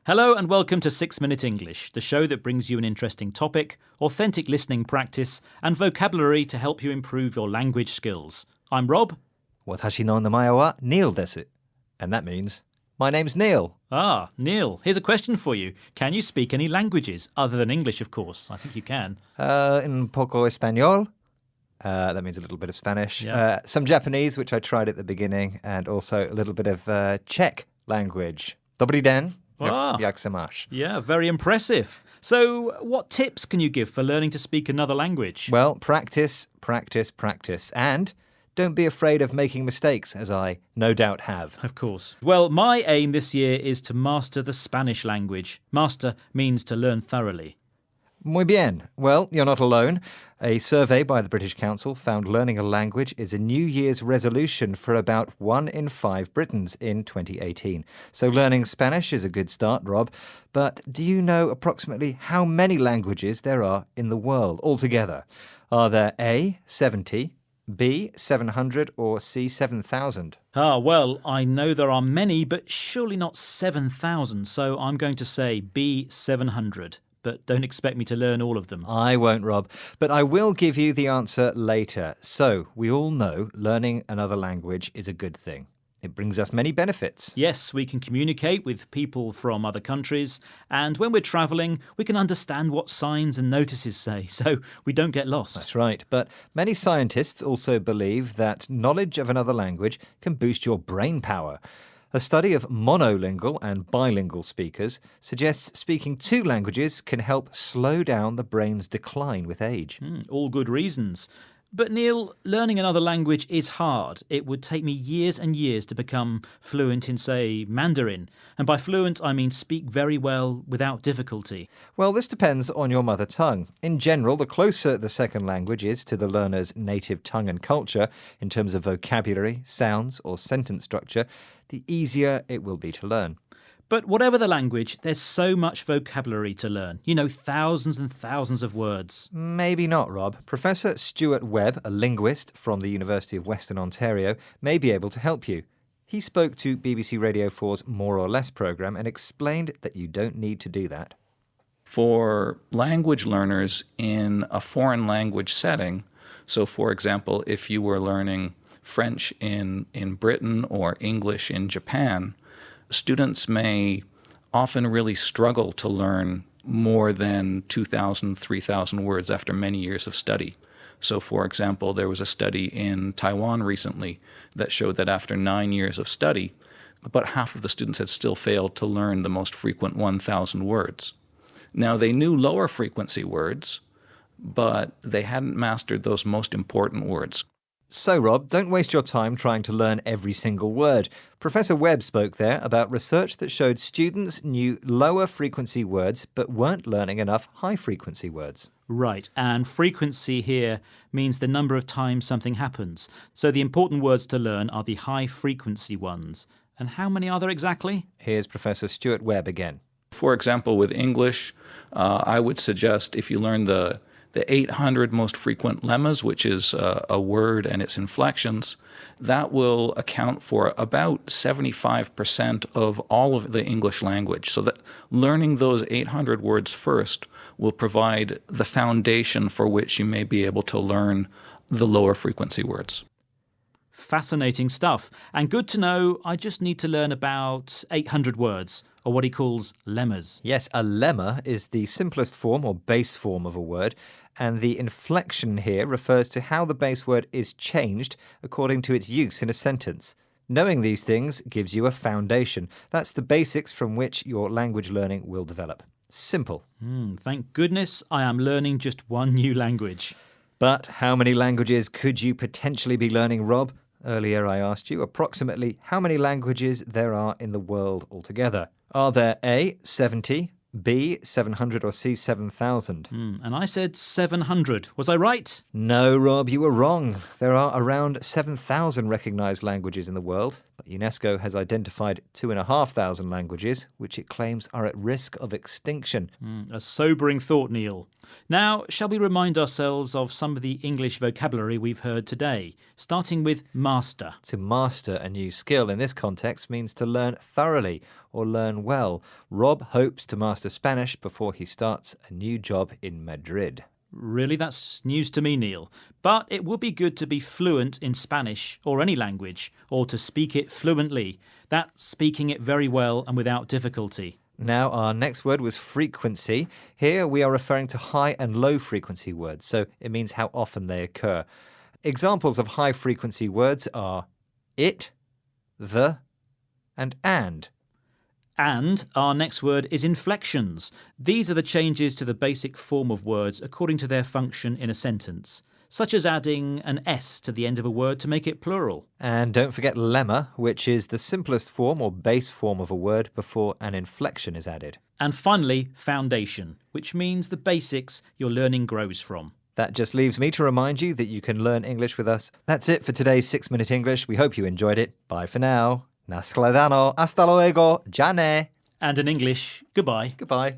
Hello and welcome to 6 Minute English, the show that brings you an interesting topic, authentic listening practice, and vocabulary to help you improve your language skills. I'm Rob. 私の名前は Neil です。And that means, my name's Neil. Ah, Neil, here's a question for you. Can you speak any languages, other than English, of course? I think you can. Un poco español. That means a little bit of Spanish. Yeah. Some Japanese, which I tried at the beginning, and also a little bit of Czech language. Dobrý den. Jak se máš? Yeah, very impressive. So, what tips can you give for learning to speak another language? Well, practice, practice, practice. And don't be afraid of making mistakes, as I no doubt have. Of course. Well, my aim this year is to master the Spanish language. Master means to learn thoroughly. Muy bien. Well, you're not alone. A survey by the British Council found learning a language is a New Year's resolution for about 1 in 5 Britons in 2018. So learning Spanish is a good start, Rob. But do you know approximately how many languages there are in the world altogether? Are there A, 70, B, 700, or C, 7,000? Well, I know there are many, but surely not 7,000. So I'm going to say B, 700. But don't expect me to learn all of them. I won't, Rob, but I will give you the answer later. So, we all know learning another language is a good thing. It brings us many benefits. Yes, we can communicate with people from other countries, and when we're travelling, we can understand what signs and notices say, so we don't get lost. That's right, but many scientists also believe that knowledge of another language can boost your brain power. A study of monolingual and bilingual speakers suggests speaking 2 languages can help slow down the brain's decline with age. All good reasons. But Neil, learning another language is hard. It would take me years and years to become fluent in, say, Mandarin. And by fluent, I mean speak very well without difficulty. Well, this depends on your mother tongue. In general, the closer the second language is to the learner's native tongue and culture, in terms of vocabulary, sounds, or sentence structure, the easier it will be to learn. But whatever the language, there's so much vocabulary to learn. You know, thousands and thousands of words. Maybe not, Rob. Professor Stuart Webb, a linguist from the University of Western Ontario, may be able to help you. He spoke to BBC Radio 4's More or Less programme and explained that you don't need to do that. For language learners in a foreign language setting, so for example, if you were learning French in Britain or English in Japan, students may often really struggle to learn more than 2,000, 3,000 words after many years of study. So, for example, there was a study in Taiwan recently that showed that after 9 years of study, about half of the students had still failed to learn the most frequent 1,000 words. Now, they knew lower frequency words, but they hadn't mastered those most important words. So, Rob, don't waste your time trying to learn every single word. Professor Webb spoke there about research that showed students knew lower frequency words but weren't learning enough high frequency words. Right, and frequency here means the number of times something happens. So the important words to learn are the high frequency ones. And how many are there exactly? Here's Professor Stuart Webb again. For example, with English, I would suggest if you learn the 800 most frequent lemmas, which is a word and its inflections, that will account for about 75% of all of the English language. So that learning those 800 words first will provide the foundation for which you may be able to learn the lower frequency words. Fascinating stuff. And good to know, I just need to learn about 800 words, or what he calls lemmas. Yes, a lemma is the simplest form or base form of a word, and the inflection here refers to how the base word is changed according to its use in a sentence. Knowing these things gives you a foundation. That's the basics from which your language learning will develop. Simple. Thank goodness I am learning just one new language. But how many languages could you potentially be learning, Rob? Earlier I asked you approximately how many languages there are in the world altogether. Are there A, 70, B, 700 or C, 7,000? And I said 700. Was I right? No, Rob, you were wrong. There are around 7,000 recognised languages in the world, but UNESCO has identified 2,500 languages, which it claims are at risk of extinction. A sobering thought, Neil. Now, shall we remind ourselves of some of the English vocabulary we've heard today, starting with master? To master a new skill in this context means to learn thoroughly or learn well. Rob hopes to master Spanish before he starts a new job in Madrid. Really, that's news to me, Neil. But it would be good to be fluent in Spanish or any language, or to speak it fluently. That's speaking it very well and without difficulty. Now, our next word was frequency. Here we are referring to high and low frequency words, so it means how often they occur. Examples of high frequency words are it, the, and. And our next word is inflections. These are the changes to the basic form of words according to their function in a sentence, such as adding an S to the end of a word to make it plural. And don't forget lemma, which is the simplest form or base form of a word before an inflection is added. And finally, foundation, which means the basics your learning grows from. That just leaves me to remind you that you can learn English with us. That's it for today's 6-Minute English. We hope you enjoyed it. Bye for now. Naschledanou, hasta luego, ja ne. And in English, goodbye. Goodbye.